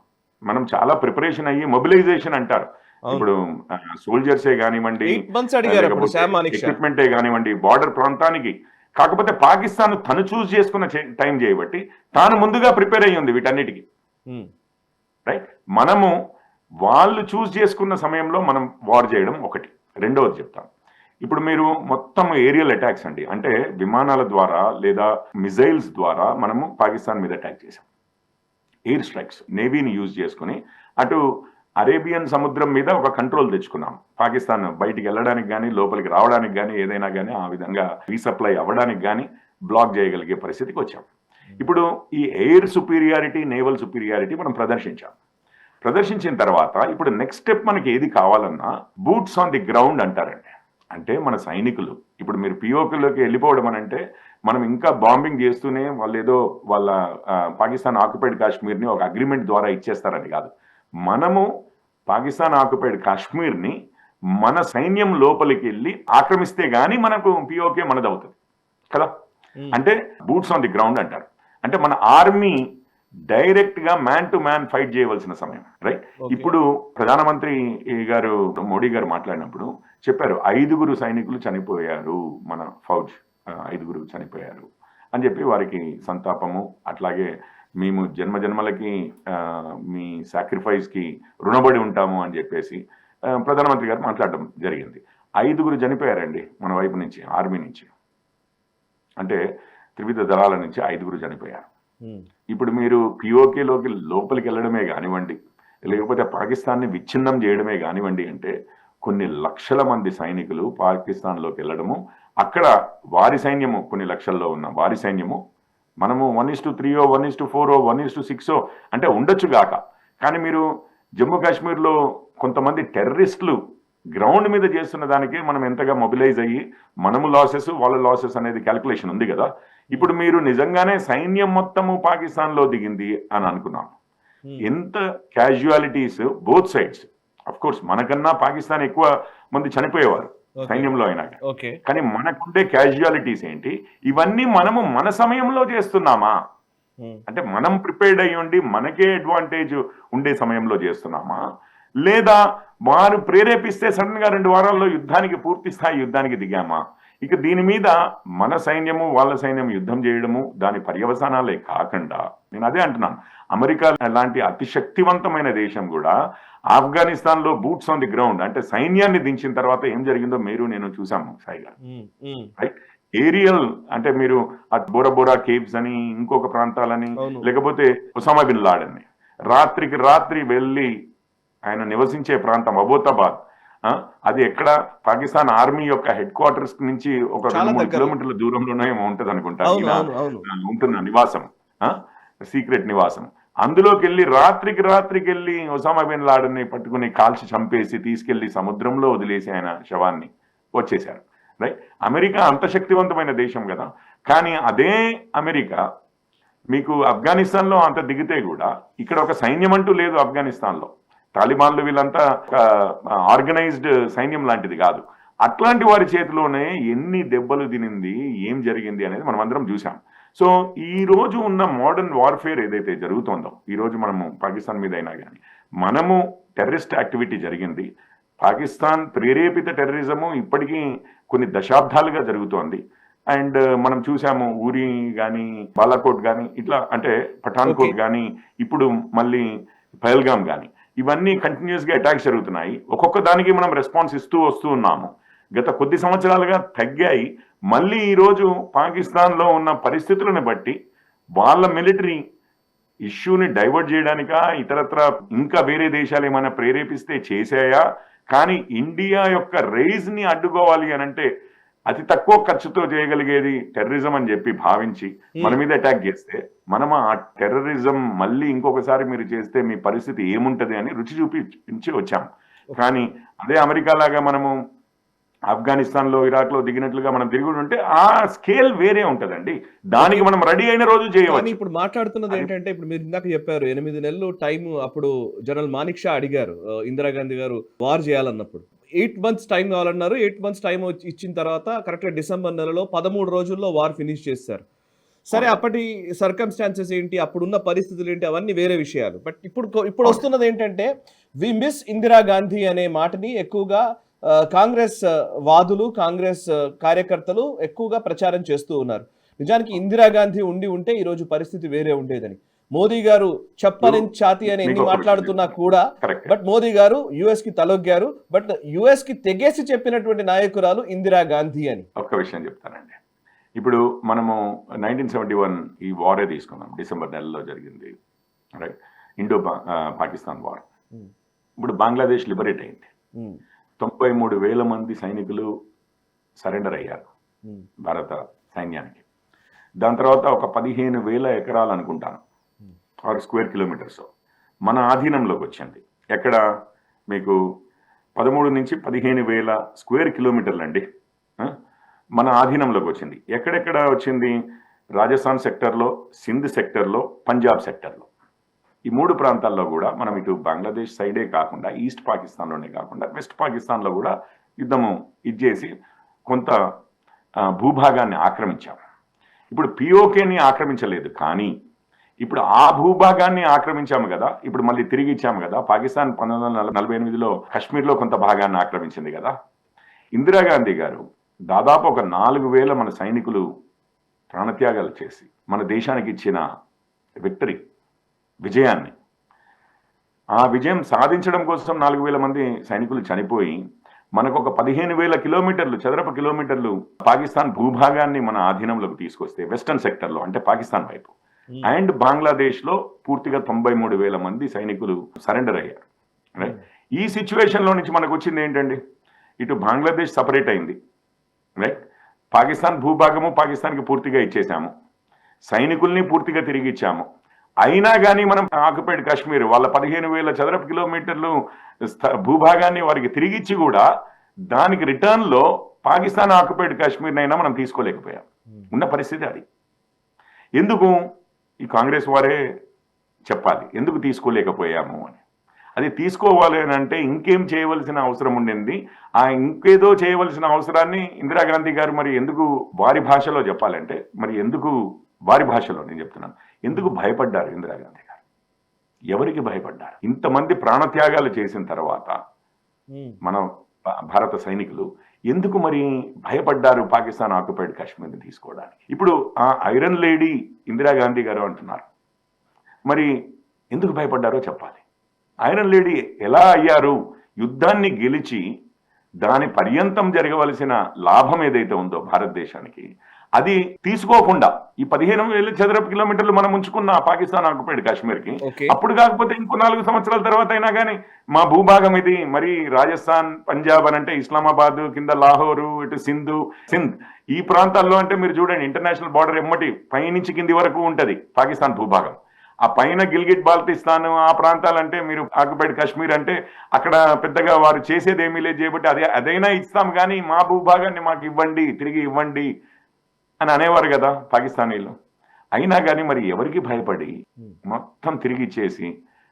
మనం చాలా ప్రిపరేషన్ అయ్యి మొబిలైజేషన్ అంటారు, ఇప్పుడు సోల్జర్సే కానివ్వండి, ఎక్విప్మెంటే కానివ్వండి, బార్డర్ ప్రాంతానికి. కాకపోతే పాకిస్తాన్ తను చూస్ చేసుకున్న టైం చేయబట్టి తాను ముందుగా ప్రిపేర్ అయ్యి ఉంది వీటన్నిటికీ, రైట్? మనము వాళ్ళు చూస్ చేసుకున్న సమయంలో మనం వార్ చేయడం ఒకటి. రెండవది చెప్తాను, ఇప్పుడు మీరు మొత్తం ఏరియల్ అటాక్స్ అండి, అంటే విమానాల ద్వారా లేదా మిజైల్స్ ద్వారా మనము పాకిస్తాన్ మీద అటాక్ చేసాం. ఎయిర్ స్ట్రైక్స్, నేవీని యూజ్ చేసుకుని అటు అరేబియన్ సముద్రం మీద ఒక కంట్రోల్ తెచ్చుకున్నాం. పాకిస్తాన్ బయటికి వెళ్ళడానికి కానీ లోపలికి రావడానికి కానీ ఏదైనా కానీ ఆ విధంగా రీసప్లై అవ్వడానికి కానీ బ్లాక్ చేయగలిగే పరిస్థితికి వచ్చాం. ఇప్పుడు ఈ ఎయిర్ సుపీరియారిటీ, నేవల్ సుపీరియారిటీ మనం ప్రదర్శించిన తర్వాత ఇప్పుడు నెక్స్ట్ స్టెప్ మనకి ఏది కావాలన్నా బూట్స్ ఆన్ ది గ్రౌండ్ అంటారండి. అంటే మన సైనికులు, ఇప్పుడు మీరు POKలోకి వెళ్ళిపోవడం అని అంటే మనం ఇంకా బాంబింగ్ చేస్తూనే వాళ్ళు ఏదో వాళ్ళ పాకిస్తాన్ ఆక్యుపైడ్ కాశ్మీర్ని ఒక అగ్రిమెంట్ ద్వారా ఇచ్చేస్తారని కాదు. మనము పాకిస్తాన్ ఆక్యుపైడ్ కాశ్మీర్ని మన సైన్యం లోపలికి వెళ్ళి ఆక్రమిస్తే గానీ మనకు POK మనదవుతుంది కదా. అంటే బూట్స్ ఆన్ ది గ్రౌండ్ అంటారు. అంటే మన ఆర్మీ డైరెక్ట్ గా మ్యాన్ టు మ్యాన్ ఫైట్ చేయవలసిన సమయం, రైట్? ఇప్పుడు ప్రధానమంత్రి గారు మోడీ గారు మాట్లాడినప్పుడు చెప్పారు 5 సైనికులు చనిపోయారు, మన ఫౌజ్ 5 చనిపోయారు అని చెప్పి వారికి సంతాపము, అట్లాగే మేము జన్మలకి మీ సాక్రిఫైస్ కి రుణపడి ఉంటాము అని చెప్పేసి ప్రధానమంత్రి గారు మాట్లాడడం జరిగింది. 5 చనిపోయారండి మన వైపు నుంచి, ఆర్మీ నుంచి, అంటే త్రివిధ దళాల నుంచి 5 చనిపోయారు. ఇప్పుడు మీరు POKలోకి లోపలికి వెళ్ళడమే కానివ్వండి, లేకపోతే పాకిస్తాన్ని విచ్ఛిన్నం చేయడమే కానివ్వండి, అంటే కొన్ని లక్షల మంది సైనికులు పాకిస్తాన్లోకి వెళ్ళడము, అక్కడ వారి సైన్యము కొన్ని లక్షల్లో ఉన్న వారి సైన్యము, మనము 1:3, 1:4, 1:6 అంటే ఉండొచ్చు గాక, కానీ మీరు జమ్మూ కాశ్మీర్లో కొంతమంది టెర్రరిస్టులు గ్రౌండ్ మీద చేస్తున్న దానికి మనం ఎంతగా మొబిలైజ్ అయ్యి మనము లాసెస్ వాళ్ళ లాసెస్ అనేది క్యాల్కులేషన్ ఉంది కదా. ఇప్పుడు మీరు నిజంగానే సైన్యం మొత్తము పాకిస్తాన్లో దిగింది అని అనుకున్నాం, ఎంత casualties both sides. Of course మనకన్నా పాకిస్తాన్ ఎక్కువ మంది చనిపోయేవారు సైన్యంలో అయినా, కానీ మనకుండే క్యాజువాలిటీస్ ఏంటి, ఇవన్నీ మనము మన సమయంలో చేస్తున్నామా, అంటే మనం ప్రిపేర్డ్ అయ్యి ఉండి మనకే అడ్వాంటేజ్ ఉండే సమయంలో చేస్తున్నామా, లేదా వారు ప్రేరేపిస్తే సడన్ గా 2 వారాల్లో యుద్ధానికి పూర్తి స్థాయి యుద్ధానికి దిగామా? ఇక దీని మీద మన సైన్యము వాళ్ళ సైన్యం యుద్ధం చేయడము దాని పర్యవసానాలే కాకుండా నేను అదే అంటున్నాను, అమెరికా లాంటి అతి శక్తివంతమైన దేశం కూడా ఆఫ్ఘనిస్తాన్ లో బూట్స్ ఆన్ ది గ్రౌండ్ అంటే సైన్యాన్ని దించిన తర్వాత ఏం జరిగిందో మీరు నేను చూసాము సాయి గారు. రైట్, ఏరియల్ అంటే మీరు ఆ బోరా బోరా కేవ్స్ అని ఇంకొక ప్రాంతాలని లేకపోతే ఒసామా బిన్ లాడెన్ రాత్రికి రాత్రి వెళ్ళి ఆయన నివసించే ప్రాంతం అబోతాబాద్, అది ఎక్కడ పాకిస్తాన్ ఆర్మీ యొక్క హెడ్ క్వార్టర్స్ నుంచి ఒక 2-3 కిలోమీటర్ల దూరంలోనే ఉంటది అనుకుంటా ఉంటున్న నివాసం, సీక్రెట్ నివాసం. అందులోకి వెళ్ళి రాత్రికి వెళ్ళి ఒసామా బిన్ లాడెన్ ని పట్టుకుని కాల్చి చంపేసి తీసుకెళ్లి సముద్రంలో వదిలేసి ఆయన శవాన్ని వచ్చేశారు. రైట్, అమెరికా అంత శక్తివంతమైన దేశం కదా, కానీ అదే అమెరికా మీకు ఆఫ్ఘనిస్తాన్ లో అంత దిగితే కూడా ఇక్కడ ఒక సైన్యం అంటూ లేదు. ఆఫ్ఘనిస్తాన్ లో తాలిబాన్లు వీళ్ళంతా ఆర్గనైజ్డ్ సైన్యం లాంటిది కాదు. అట్లాంటి వారి చేతిలోనే ఎన్ని దెబ్బలు తినింది, ఏం జరిగింది అనేది మనం అందరం చూసాం. సో ఈ రోజు ఉన్న మోడర్న్ వార్ఫేర్ ఏదైతే జరుగుతుందో, ఈ రోజు మనము పాకిస్తాన్ మీద అయినా కానీ మనము టెర్రరిస్ట్ యాక్టివిటీ జరిగింది, పాకిస్తాన్ ప్రేరేపిత టెర్రరిజము ఇప్పటికీ కొన్ని దశాబ్దాలుగా జరుగుతోంది. అండ్ మనం చూసాము ఊరి కానీ బాలాకోట్ కానీ ఇట్లా అంటే పఠాన్కోట్ కానీ ఇప్పుడు మళ్ళీ పహల్గామ్ కానీ ఇవన్నీ కంటిన్యూస్ గా అటాక్స్ జరుగుతున్నాయి. ఒక్కొక్క దానికి మనం రెస్పాన్స్ ఇస్తూ వస్తూ ఉన్నాము. గత కొద్ది సంవత్సరాలుగా తగ్గాయి. మళ్ళీ ఈరోజు పాకిస్తాన్ లో ఉన్న పరిస్థితులను బట్టి వాళ్ళ మిలిటరీ ఇష్యూని డైవర్ట్ చేయడానికా ఇతరత్ర ఇంకా వేరే దేశాలు ఏమైనా ప్రేరేపిస్తే చేశాయా, కానీ ఇండియా యొక్క రైజ్ ని అడ్డుకోవాలి అని అంటే అతి తక్కువ ఖర్చుతో చేయగలిగేది టెర్రరిజం అని చెప్పి భావించి మన మీద అటాక్ చేస్తే మనం ఆ టెర్రరిజం మళ్ళీ ఇంకొకసారి మీరు చేస్తే మీ పరిస్థితి ఏముంటది అని రుచి చూపించి వచ్చాం. కానీ అదే అమెరికా లాగా మనము ఆఫ్ఘనిస్తాన్ లో ఇరాక్ లో దిగినట్లుగా మనం తిరిగి ఉంటే ఆ స్కేల్ వేరే ఉంటదండి. దానికి మనం రెడీ అయిన రోజు చేయవచ్చు. ఇప్పుడు మాట్లాడుతున్నది ఏంటంటే, ఇప్పుడు మీరు ఇందాక చెప్పారు 8 నెలలు టైం అప్పుడు జనరల్ మానిక్ షా అడిగారు ఇందిరాగాంధీ గారు వార్ చేయాలన్నప్పుడు. 8 మంత్స్ టైం కావాలన్నారు. 8 మంత్స్ టైం ఇచ్చిన తర్వాత కరెక్ట్గా డిసెంబర్ నెలలో 13 రోజుల్లో వార్ ఫినిష్ చేశారు. సరే, అప్పటి సర్కమ్స్టాన్సెస్ ఏంటి, అప్పుడున్న పరిస్థితులు ఏంటి, అవన్నీ వేరే విషయాలు. బట్ ఇప్పుడు వస్తున్నది ఏంటంటే, వి మిస్ ఇందిరాగాంధీ అనే మాటని ఎక్కువగా కాంగ్రెస్ వాదులు, కాంగ్రెస్ కార్యకర్తలు ఎక్కువగా ప్రచారం చేస్తూ ఉన్నారు. నిజానికి ఇందిరాగాంధీ ఉంటే ఈరోజు పరిస్థితి వేరే ఉండేదని. మోదీ గారు చెప్పని ఛాతీ అని ఎన్ని మాట్లాడుతున్నా కూడా, బట్ మోదీ గారు యుఎస్ కి తలొగ్గారు. బట్ యుఎస్ కి తెగేసి చెప్పినటువంటి నాయకురాలు ఇందిరాగాంధీ అని. ఒక్క విషయం చెప్తానండి. ఇప్పుడు మనము 1971 ఈ వారే తీసుకున్నాం, డిసెంబర్ నెలలో జరిగింది. Right, Indo Pakistan war. ఇప్పుడు బంగ్లాదేశ్ లిబరేట్ అయింది. 93,000 మంది సైనికులు సరెండర్ అయ్యారు భారత సైన్యానికి. దాని తర్వాత ఒక 15,000 ఎకరాలు అనుకుంటాను 6 స్క్వేర్ కిలోమీటర్స్ మన ఆధీనంలోకి వచ్చింది. ఎక్కడ మీకు 13 నుంచి 15,000 స్క్వేర్ కిలోమీటర్లు అండి మన ఆధీనంలోకి వచ్చింది. ఎక్కడెక్కడ వచ్చింది? రాజస్థాన్ సెక్టర్లో, సింధ్ సెక్టర్లో, పంజాబ్ సెక్టర్లో. ఈ 3 ప్రాంతాల్లో కూడా మనం ఇటు బంగ్లాదేశ్ సైడే కాకుండా ఈస్ట్ పాకిస్తాన్లోనే కాకుండా వెస్ట్ పాకిస్తాన్లో కూడా యుద్ధము ఇచ్చేసి కొంత భూభాగాన్ని ఆక్రమించాము. ఇప్పుడు పిఓకేని ఆక్రమించలేదు, కానీ ఇప్పుడు ఆ భూభాగాన్ని ఆక్రమించాము కదా, ఇప్పుడు మళ్ళీ తిరిగి ఇచ్చాము కదా. పాకిస్తాన్ 1948లో కాశ్మీర్లో కొంత భాగాన్ని ఆక్రమించింది కదా. ఇందిరాగాంధీ గారు దాదాపు ఒక 4,000 మన సైనికులు ప్రాణత్యాగాలు చేసి మన దేశానికి ఇచ్చిన విజయాన్ని, ఆ విజయం సాధించడం కోసం 4,000 మంది సైనికులు చనిపోయి మనకు ఒక 15,000 కిలోమీటర్లు చదరపు కిలోమీటర్లు పాకిస్తాన్ భూభాగాన్ని మన ఆధీనంలోకి తీసుకొస్తే వెస్టర్న్ సెక్టర్లో అంటే పాకిస్తాన్ వైపు అండ్ బంగ్లాదేశ్ లో పూర్తిగా 93,000 మంది సైనికులు సరెండర్ అయ్యారు. రైట్, ఈ సిచ్యువేషన్ లో నుంచి మనకు వచ్చింది ఏంటండి? ఇటు బంగ్లాదేశ్ సపరేట్ అయింది. రైట్, పాకిస్తాన్ భూభాగము పాకిస్తాన్కి పూర్తిగా ఇచ్చేసాము, సైనికుల్ని పూర్తిగా తిరిగి ఇచ్చాము. అయినా కానీ మనం ఆక్యుపైడ్ కాశ్మీర్ వాళ్ళ 15,000 చదరపు కిలోమీటర్లు భూభాగాన్ని వారికి తిరిగిచ్చి కూడా దానికి రిటర్న్ లో పాకిస్తాన్ ఆక్యుపైడ్ కాశ్మీర్ అయినా మనం తీసుకోలేకపోయాం. ఉన్న పరిస్థితి అది. ఎందుకు? ఈ కాంగ్రెస్ వారే చెప్పాలి ఎందుకు తీసుకోలేకపోయాము అని. అది తీసుకోవాలి అని అంటే ఇంకేం చేయవలసిన అవసరం ఉండింది. ఆ ఇంకేదో చేయవలసిన అవసరాన్ని ఇందిరాగాంధీ గారు మరి ఎందుకు వారి భాషలో చెప్పాలంటే, మరి ఎందుకు వారి భాషలో నేను చెప్తున్నాను, ఎందుకు భయపడ్డారు ఇందిరాగాంధీ గారు? ఎవరికి భయపడ్డారు? ఇంతమంది ప్రాణత్యాగాలు చేసిన తర్వాత మన భారత సైనికులు ఎందుకు మరి భయపడ్డారు పాకిస్తాన్ ఆక్యుపైడ్ కాశ్మీర్ని తీసుకోవడానికి? ఇప్పుడు ఆ ఐరన్ లేడీ ఇందిరాగాంధీ గారు అంటున్నారు. మరి ఎందుకు భయపడ్డారో చెప్పాలి. ఐరన్ లేడీ ఎలా అయ్యారు? యుద్ధాన్ని గెలిచి దాని పర్యంతం జరగవలసిన లాభం ఏదైతే ఉందో భారతదేశానికి, అది తీసుకోకుండా ఈ 15,000 చదరపు కిలోమీటర్లు మనం ఉంచుకున్న పాకిస్తాన్ ఆక్యుపైడ్ కాశ్మీర్కి, అప్పుడు కాకపోతే ఇంకో 4 సంవత్సరాల తర్వాత అయినా కానీ మా భూభాగం ఇది, మరి రాజస్థాన్, పంజాబ్ అని అంటే ఇస్లామాబాద్ కింద లాహోరు, ఇటు సింధ్ ఈ ప్రాంతాల్లో అంటే మీరు చూడండి ఇంటర్నేషనల్ బార్డర్ ఎమ్మటి పైనుంచి కింది వరకు ఉంటది పాకిస్తాన్ భూభాగం. ఆ పైన గిల్గిట్ బాల్టిస్తాన్ ఆ ప్రాంతాలంటే మీరు ఆక్యుపైడ్ కాశ్మీర్ అంటే అక్కడ పెద్దగా వారు చేసేది ఏమీ లేదు చేయబట్టి అదైనా ఇస్తాం కానీ మా భూభాగాన్ని మాకు ఇవ్వండి, తిరిగి ఇవ్వండి అని అనేవారు కదా పాకిస్తానీలు. అయినా కానీ మరి ఎవరికి భయపడి మొత్తం తిరిగి ఇచ్చేసి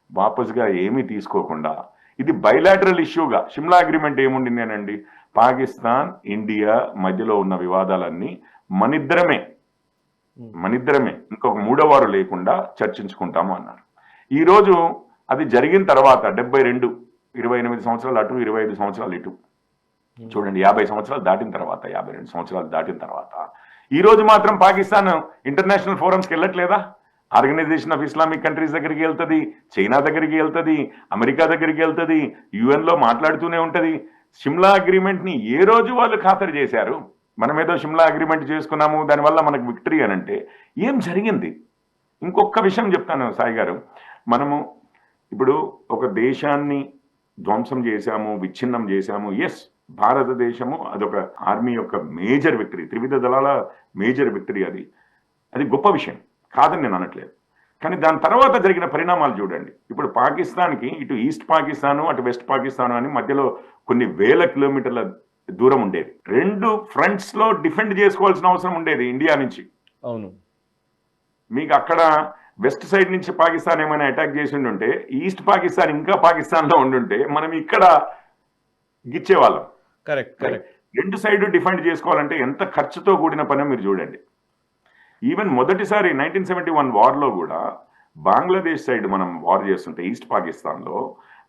వాపసుగా ఏమీ తీసుకోకుండా, ఇది బైలాటరల్ ఇష్యూగా షిమ్లా అగ్రిమెంట్ ఏముండిందేనండి, పాకిస్తాన్ ఇండియా మధ్యలో ఉన్న వివాదాలన్నీ మనిద్దరమే ఇంకొక మూడోవారు లేకుండా చర్చించుకుంటాము అన్నారు. ఈరోజు అది జరిగిన తర్వాత 72, 28 సంవత్సరాలు అటు, 25 సంవత్సరాలు ఇటు, చూడండి 50 సంవత్సరాలు దాటిన తర్వాత, 52 సంవత్సరాలు దాటిన తర్వాత ఈ రోజు మాత్రం పాకిస్తాన్ ఇంటర్నేషనల్ ఫోరమ్స్కి వెళ్ళట్లేదా? ఆర్గనైజేషన్ ఆఫ్ ఇస్లామిక్ కంట్రీస్ దగ్గరికి వెళ్తుంది, చైనా దగ్గరికి వెళ్తుంది, అమెరికా దగ్గరికి వెళ్తుంది, యుఎన్లో మాట్లాడుతూనే ఉంటది. షిమ్లా అగ్రిమెంట్ ని ఏ రోజు వాళ్ళు ఖాతరు చేశారు? మనం ఏదో షిమ్లా అగ్రిమెంట్ చేసుకున్నాము దానివల్ల మనకు విక్టరీ అని అంటే ఏం జరిగింది? ఇంకొక విషయం చెప్తాను సాయి గారు, మనము ఇప్పుడు ఒక దేశాన్ని ధ్వంసం చేశాము, విచ్ఛిన్నం చేశాము. ఎస్, భారతదేశము అదొక ఆర్మీ యొక్క మేజర్ విక్టరీ, త్రివిధ దళాల మేజర్ విక్టరీ, అది గొప్ప విషయం కాదని నేను అనట్లేదు. కానీ దాని తర్వాత జరిగిన పరిణామాలు చూడండి. ఇప్పుడు పాకిస్తాన్కి ఇటు ఈస్ట్ పాకిస్తాను అటు వెస్ట్ పాకిస్తాను అని మధ్యలో కొన్ని వేల కిలోమీటర్ల దూరం ఉండేది. 2 ఫ్రంట్స్ లో డిఫెండ్ చేసుకోవాల్సిన అవసరం ఉండేది ఇండియా నుంచి. అవును, మీకు అక్కడ వెస్ట్ సైడ్ నుంచి పాకిస్తాన్ ఏమైనా అటాక్ చేసి ఉంటే, ఈస్ట్ పాకిస్తాన్ ఇంకా పాకిస్తాన్ లో ఉండుంటే మనం ఇక్కడ గిచ్చేవాళ్ళం. కరెక్ట్. 2 సైడ్ డిఫెండ్ చేసుకోవాలంటే ఎంత ఖర్చుతో కూడిన పని మీరు చూడండి. ఈవెన్ మొదటిసారి 1971 వార్లో కూడా బంగ్లాదేశ్ సైడ్ మనం వార్ చేస్తుంటే ఈస్ట్ పాకిస్తాన్లో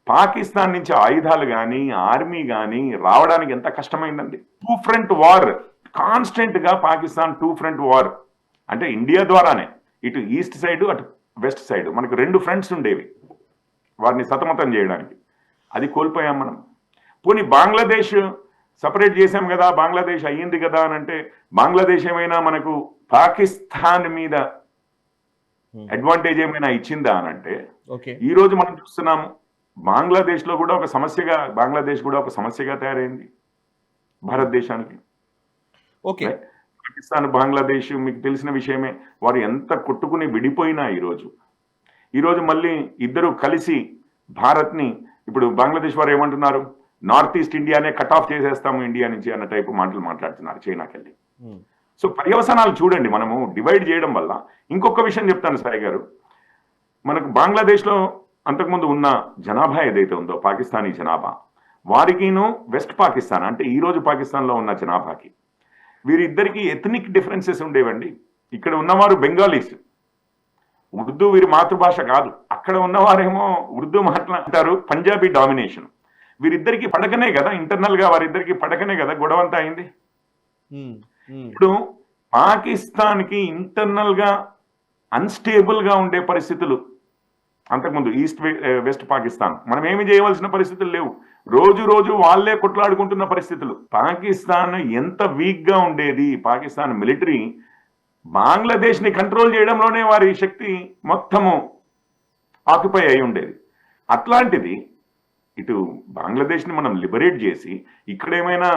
పాకిస్తాన్ నుంచి ఆయుధాలు కానీ ఆర్మీ కానీ రావడానికి ఎంత కష్టమైందండి. 2 ఫ్రంట్ వార్ కాన్స్టెంట్ గా పాకిస్తాన్ 2 ఫ్రంట్ వార్ అంటే ఇండియా ద్వారానే ఇటు ఈస్ట్ సైడ్ అటు వెస్ట్ సైడ్ మనకు 2 ఫ్రంట్స్ ఉండేవి వారిని సతమతం చేయడానికి. అది కోల్పోయాం మనం. పోనీ బంగ్లాదేశ్ సపరేట్ చేశాం కదా, బంగ్లాదేశ్ అయ్యింది కదా అని అంటే బంగ్లాదేశ్ ఏమైనా మనకు పాకిస్తాన్ మీద అడ్వాంటేజ్ ఏమైనా ఇచ్చిందా అని అంటే ఈ రోజు మనం చూస్తున్నాము బంగ్లాదేశ్ లో కూడా ఒక సమస్యగా తయారైంది భారతదేశానికి. ఓకే, పాకిస్తాన్ బంగ్లాదేశ్ మీకు తెలిసిన విషయమే, వారు ఎంత కొట్టుకుని విడిపోయినా ఈరోజు మళ్ళీ ఇద్దరు కలిసి భారత్ని, ఇప్పుడు బంగ్లాదేశ్ వారు ఏమంటున్నారు, నార్త్ ఈస్ట్ ఇండియానే కట్ ఆఫ్ చేసేస్తాము ఇండియా నుంచి అన్న టైపు మాటలు మాట్లాడుతున్నారు చైనాకి వెళ్ళి. సో పర్యవసనాలు చూడండి, మనము డివైడ్ చేయడం వల్ల. ఇంకొక విషయం చెప్తాను సాయి గారు, మనకు బంగ్లాదేశ్లో అంతకుముందు ఉన్న జనాభా ఏదైతే ఉందో పాకిస్తానీ జనాభా, వారికిను వెస్ట్ పాకిస్తాన్ అంటే ఈ రోజు పాకిస్తాన్లో ఉన్న జనాభాకి వీరిద్దరికి ఎథనిక్ డిఫరెన్సెస్ ఉండేవండి. ఇక్కడ ఉన్నవారు బెంగాలీస్, ఉర్దూ వీరి మాతృభాష కాదు. అక్కడ ఉన్నవారేమో ఉర్దూ మాట్లాడతారు, పంజాబీ డామినేషన్. వీరిద్దరికి పడకనే కదా, ఇంటర్నల్ గా వారిద్దరికి పడకనే కదా గొడవంతా అయింది. ఇప్పుడు పాకిస్తాన్ కి ఇంటర్నల్ గా అన్స్టేబుల్ గా ఉండే పరిస్థితులు అంతకుముందు ఈస్ట్ వెస్ట్ పాకిస్తాన్, మనం ఏమి చేయవలసిన పరిస్థితులు లేవు. రోజు వాళ్ళే కొట్లాడుకుంటున్న పరిస్థితులు. పాకిస్తాన్ ఎంత వీక్ గా ఉండేది, పాకిస్తాన్ మిలిటరీ బంగ్లాదేశ్ ని కంట్రోల్ చేయడంలోనే వారి శక్తి మొత్తము ఆక్యుపై అయి ఉండేది. అట్లాంటిది ఇటు బంగ్లాదేశ్ ని మనం లిబరేట్ చేసి ఇక్కడ ఏమైనా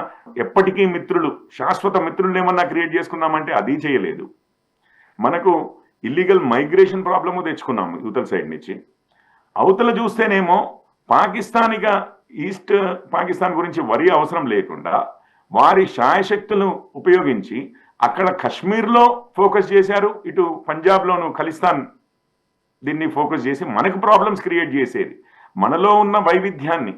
ఎప్పటికీ మిత్రులు, శాశ్వత మిత్రులు ఏమన్నా క్రియేట్ చేసుకున్నామంటే అది చేయలేదు. మనకు ఇల్లీగల్ మైగ్రేషన్ ప్రాబ్లము తెచ్చుకున్నాము యువతల సైడ్ నుంచి. అవతల చూస్తేనేమో పాకిస్తానిగా ఈస్ట్ పాకిస్తాన్ గురించి వరి అవసరం లేకుండా వారి శాయశక్తులను ఉపయోగించి అక్కడ కశ్మీర్లో ఫోకస్ చేశారు, ఇటు పంజాబ్లోను ఖలిస్తాన్ దీన్ని ఫోకస్ చేసి మనకు ప్రాబ్లమ్స్ క్రియేట్ చేసేది. మనలో ఉన్న వైవిధ్యాన్ని,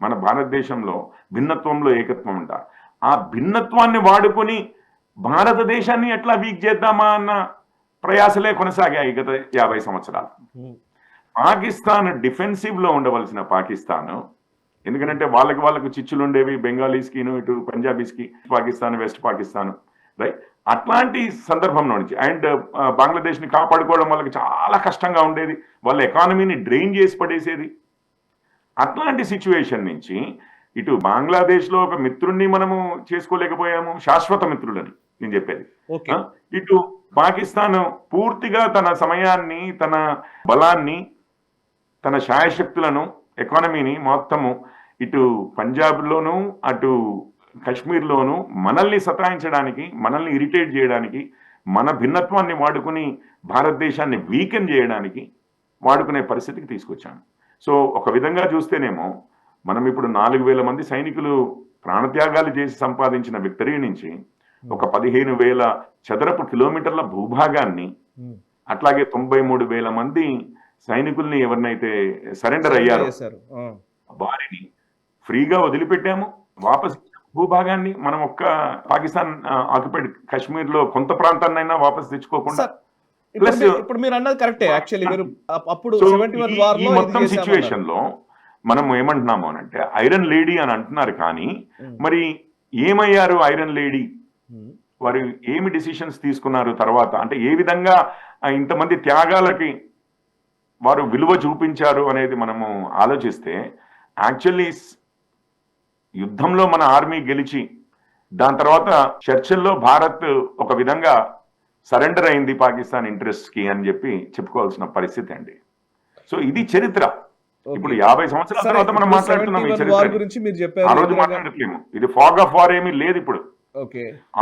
మన భారతదేశంలో భిన్నత్వంలో ఏకత్వం ఉంటారు, ఆ భిన్నత్వాన్ని వాడుకొని భారతదేశాన్ని ఎట్లా వీక్ చేద్దామా అన్న ప్రయాసలే కొనసాగాయి గత 50 సంవత్సరాలు. పాకిస్తాన్ డిఫెన్సివ్ లో ఉండవలసిన పాకిస్తాన్ ఎందుకంటే వాళ్ళకు చిచ్చులు ఉండేవి, బెంగాలీస్కిను ఇటు పంజాబీస్కి, పాకిస్తాన్ వెస్ట్ పాకిస్తాన్, రైట్. అట్లాంటి సందర్భంలో నుంచి అండ్ బంగ్లాదేశ్ని కాపాడుకోవడం వాళ్ళకి చాలా కష్టంగా ఉండేది, వాళ్ళ ఎకానమీని డ్రైన్ చేసి పడేసేది. అట్లాంటి సిచ్యువేషన్ నుంచి ఇటు బంగ్లాదేశ్లో ఒక మిత్రుణ్ణి మనము చేసుకోలేకపోయాము, శాశ్వత మిత్రులని నేను చెప్పేది. ఓకే. ఇటు పాకిస్తాన్ పూర్తిగా తన సమయాన్ని, తన బలాన్ని, తన శాయశక్తులను, ఎకానమీని మొత్తము ఇటు పంజాబ్లోను అటు కశ్మీర్లోను మనల్ని సతాయించడానికి, మనల్ని ఇరిటేట్ చేయడానికి, మన భిన్నత్వాన్ని వాడుకుని భారతదేశాన్ని వీకెన్ చేయడానికి వాడుకునే పరిస్థితికి తీసుకొచ్చాము. సో ఒక విధంగా చూస్తేనేమో మనం ఇప్పుడు 4,000 మంది సైనికులు ప్రాణత్యాగాలు చేసి సంపాదించిన విక్టరీ నుంచి ఒక 15,000 చదరపు కిలోమీటర్ల భూభాగాన్ని, అట్లాగే 93,000 మంది సైనికుల్ని ఎవరినైతే సరెండర్ అయ్యారో వారిని ఫ్రీగా వదిలిపెట్టాము. వాపస్ భూభాగాన్ని మనం ఒక్క పాకిస్తాన్ ఆక్యుపైడ్ కాశ్మీర్ లో కొంత ప్రాంతాన్నైనా వాపస్ తెచ్చుకోకుండా. ప్లస్ ఇప్పుడు మీరు అన్నది కరెక్టే. యాక్చువల్లీ మీరు అప్పుడు ఈ మొత్తం సిచ్యువేషన్ లో మనం ఏమంటున్నాము అని అంటే ఐరన్ లేడీ అని అంటున్నారు, కానీ మరి ఏమయ్యారు ఐరన్ లేడీ? వారు ఏమి డిసిషన్స్ తీసుకున్నారు తర్వాత? అంటే ఏ విధంగా ఇంతమంది త్యాగాలకి వారు విలువ చూపించారు అనేది మనము ఆలోచిస్తే, యాక్చువల్లీ యుద్ధంలో మన ఆర్మీ గెలిచి దాని తర్వాత చర్చల్లో భారత్ ఒక విధంగా సరెండర్ అయింది పాకిస్తాన్ ఇంట్రెస్ట్ కి అని చెప్పి చెప్పుకోవాల్సిన పరిస్థితి అండి. సో ఇది చరిత్ర. ఇప్పుడు 50 సంవత్సరాల తర్వాత మనం మాట్లాడుతున్నాం ఈ చరిత్ర. ఆ రోజు మాట్లాడట్లేము, ఇది ఫాగ్ ఆఫ్ వార్ ఏమీ లేదు ఇప్పుడు.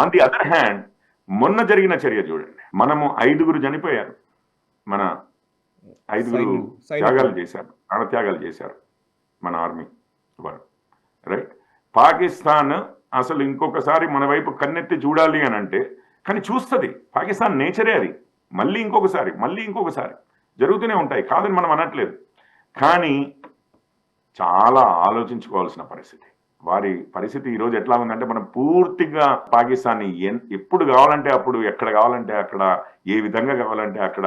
ఆన్ ది అదర్ హ్యాండ్ మొన్న జరిగిన చర్య చూడండి, మనము 5 చనిపోయారు, మన 5 త్యాగాలు చేశారు, ప్రాణత్యాగాలు చేశారు మన ఆర్మీ వారు, రైట్. పాకిస్తాన్ అసలు ఇంకొకసారి మన వైపు కన్నెత్తి చూడాలి అని అంటే, కానీ చూస్తుంది. పాకిస్తాన్ నేచరే అది. మళ్ళీ ఇంకొకసారి జరుగుతూనే ఉంటాయి, కాదని మనం అనట్లేదు. కానీ చాలా ఆలోచించుకోవాల్సిన పరిస్థితి. వారి పరిస్థితి ఈరోజు ఎట్లా ఉందంటే, మనం పూర్తిగా పాకిస్తాన్ని ఎప్పుడు కావాలంటే అప్పుడు, ఎక్కడ కావాలంటే అక్కడ, ఏ విధంగా కావాలంటే అక్కడ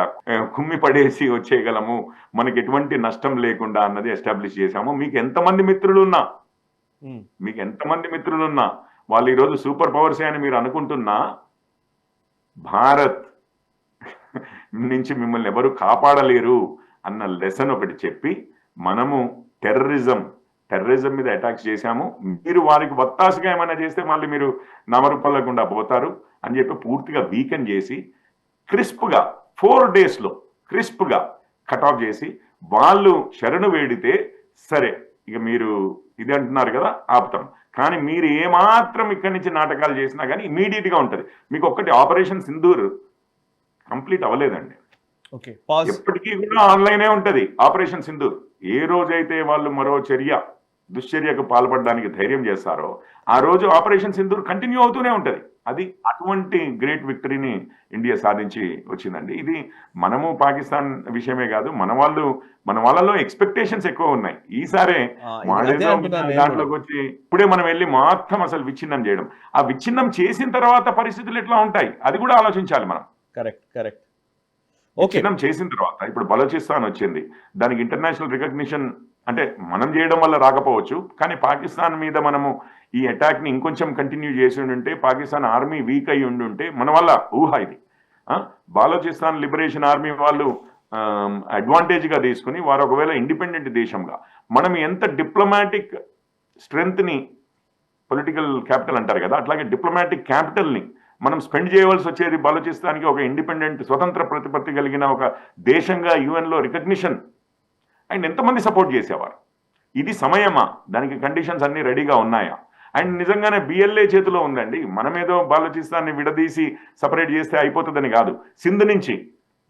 కుమ్మి పడేసి వచ్చేయగలము, మనకి ఎటువంటి నష్టం లేకుండా అన్నది ఎస్టాబ్లిష్ చేశాము. మీకు ఎంతమంది మిత్రులున్నా వాళ్ళు ఈరోజు సూపర్ పవర్సే అని మీరు అనుకుంటున్నా, భారత్ నుంచి మిమ్మల్ని ఎవరు కాపాడలేరు అన్న లెసన్ ఒకటి చెప్పి మనము టెర్రరిజం మీద అటాక్స్ చేశాము. మీరు వారికి వత్తాసుగా ఏమైనా చేస్తే మళ్ళీ మీరు నామరూపాలకుండా పోతారు అని చెప్పి పూర్తిగా వీకెన్ చేసి క్రిస్ప్గా 4 daysలో క్రిస్ప్గా కట్ ఆఫ్ చేసి, వాళ్ళు శరణు వేడితే సరే ఇక మీరు ఇది అంటున్నారు కదా ఆపుతాం, కానీ మీరు ఏమాత్రం ఇక్కడి నుంచి నాటకాలు చేసినా కానీ ఇమీడియట్ గా ఉంటుంది. మీకు ఒక్కటి, ఆపరేషన్ సింధూర్ కంప్లీట్ అవ్వలేదండి, ఎప్పటికీ కూడా ఆన్లైనే ఉంటది ఆపరేషన్ సింధూర్. ఏ రోజైతే వాళ్ళు మరో దుశ్చర్యకు పాల్పడడానికి ధైర్యం చేస్తారో ఆ రోజు ఆపరేషన్ సింధూర్ కంటిన్యూ అవుతూనే ఉంటది. అది అటువంటి గ్రేట్ విక్టరీని ఇండియా సాధించి వచ్చిందండి. ఇది మనము పాకిస్తాన్ విషయమే కాదు, మన వాళ్ళలో ఎక్స్పెక్టేషన్స్ ఎక్కువ ఉన్నాయి. ఈసారే దాంట్లోకి వచ్చి ఇప్పుడే మనం వెళ్ళి మొత్తం అసలు విచ్ఛిన్నం చేయడం, ఆ విచ్ఛిన్నం చేసిన తర్వాత పరిస్థితులు ఎట్లా ఉంటాయి అది కూడా ఆలోచించాలి మనం. కరెక్ట్. విచ్ఛిన్నం చేసిన తర్వాత ఇప్పుడు బలోచిస్తాన్ వచ్చింది, దానికి ఇంటర్నేషనల్ రికగ్నిషన్ అంటే మనం చేయడం వల్ల రాకపోవచ్చు, కానీ పాకిస్తాన్ మీద మనము ఈ అటాక్ ని ఇంకొంచెం కంటిన్యూ చేసి ఉంటే, పాకిస్తాన్ ఆర్మీ వీక్ అయి ఉండుంటే మన వల్ల ఊహ ఇది. బలోచిస్తాన్ లిబరేషన్ ఆర్మీ వాళ్ళు అడ్వాంటేజ్ గా తీసుకుని వారు ఒకవేళ ఇండిపెండెంట్ దేశంగా మనం ఎంత డిప్లొమాటిక్ స్ట్రెంగ్త్ ని, పొలిటికల్ క్యాపిటల్ అంటారు కదా, అట్లాగే డిప్లొమాటిక్ క్యాపిటల్ ని మనం స్పెండ్ చేయవలసి వచ్చేది బలోచిస్తాన్కి ఒక ఇండిపెండెంట్ స్వతంత్ర ప్రతిపత్తి కలిగిన ఒక దేశంగా యుఎన్లో రికగ్నిషన్, అండ్ ఎంతమంది సపోర్ట్ చేసేవారు. ఇది సమయమా? దానికి కండిషన్స్ అన్ని రెడీగా ఉన్నాయా? అండ్ నిజంగానే బిఎల్ఏ చేతిలో ఉందండి. మనమేదో బలోచిస్తాన్ని విడదీసి సపరేట్ చేస్తే అయిపోతుందని కాదు. సింధ్ నుంచి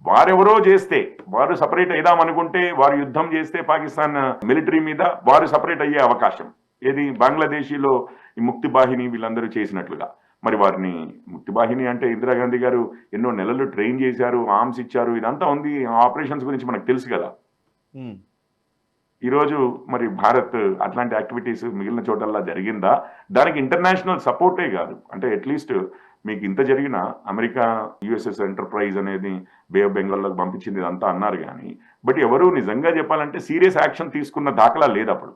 వారెవరో చేస్తే, వారు సపరేట్ అయిదామనుకుంటే, వారు యుద్ధం చేస్తే పాకిస్తాన్ మిలిటరీ మీద వారు సపరేట్ అయ్యే అవకాశం ఏది? బంగ్లాదేశీలో ఈ ముక్తి బాహిని వీళ్ళందరూ చేసినట్లుగా. మరి వారిని ముక్తి బాహిని అంటే ఇందిరాగాంధీ గారు ఎన్నో నెలలు ట్రైన్ చేశారు, ఆర్మ్స్ ఇచ్చారు, ఇదంతా ఉంది. ఆపరేషన్స్ గురించి మనకు తెలుసు కదా. ఈరోజు మరి భారత్ అట్లాంటి యాక్టివిటీస్ మిగిలిన చోటల్లా జరిగిందా? దానికి ఇంటర్నేషనల్ సపోర్టే కాదు, అంటే అట్లీస్ట్ మీకు ఇంత జరిగిన అమెరికా యుఎస్ఎస్ ఎంటర్ప్రైజ్ అనేది బే ఆఫ్ బెంగాల్లోకి పంపించింది ఇదంతా అన్నారు, కానీ బట్ ఎవరు నిజంగా చెప్పాలంటే సీరియస్ యాక్షన్ తీసుకున్న దాఖలా లేదు. అప్పుడు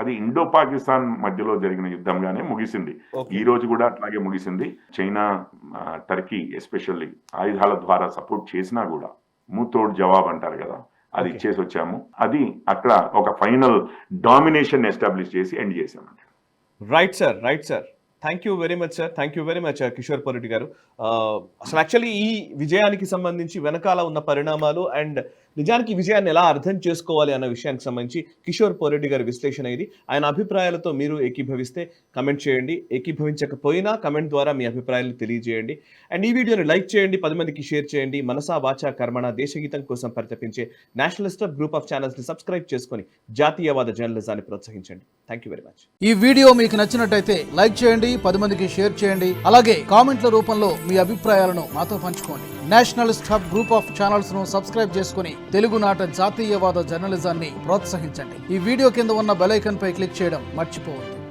అది ఇండో పాకిస్తాన్ మధ్యలో జరిగిన యుద్ధంగానే ముగిసింది. Okay. ఈ రోజు కూడా అట్లాగే ముగిసింది. చైనా, టర్కీ ఎస్పెషల్లీ ఆయుధాల ద్వారా సపోర్ట్ చేసినా కూడా మూతోడు జవాబు అంటారు కదా, అది Okay. ఇచ్చేసి వచ్చాము. అది అక్కడ ఒక ఫైనల్ డామినేషన్ ఎస్టాబ్లిష్ చేసి ఎండ్ చేసామండి. Right sir thank you very much sir, thank you very much Kishore Poreddy గారు. అసలు యాక్చువల్లీ ఈ విజయానికి సంబంధించి వెనకాల ఉన్న పరిణామాలు అండ్ నిజానికి ఈ విజయాన్ని ఎలా అర్థం చేసుకోవాలి అన్న విషయానికి సంబంధించి కిషోర్ పోరెడ్డి గారి విశ్లేషణ ఇది. ఆయన అభిప్రాయాలతో మీరు ఏకీభవిస్తే కమెంట్ చేయండి, ఏకీభవించకపోయినా కమెంట్ ద్వారా మీ అభిప్రాయాలు తెలియజేయండి. అండ్ ఈ వీడియోని లైక్ చేయండి, 10 మందికి షేర్ చేయండి. మనసా వాచా కర్మణ దేశగీతం కోసం పరితపించే నేషనలిస్ట్ గ్రూప్ ఆఫ్ ఛానల్స్ ని సబ్స్క్రైబ్ చేసుకొని జాతీయవాద జర్నలిజాన్ని ప్రోత్సహించండి. Thank you very much. ఈ వీడియో మీకు నచ్చినట్టయితే లైక్ చేయండి, 10 మందికి షేర్ చేయండి. అలాగే కామెంట్ల రూపంలో మీ అభిప్రాయాలను మాతో పంచుకోండి. Nationalist hub group of channels ను సబ్స్క్రైబ్ చేసుకుని తెలుగునాట జాతీయవాద జర్నలిజాన్ని ప్రోత్సహించండి. ఈ వీడియో కింద ఉన్న బెల్ ఐకాన్ పై క్లిక్ చేయడం మర్చిపోవద్దు.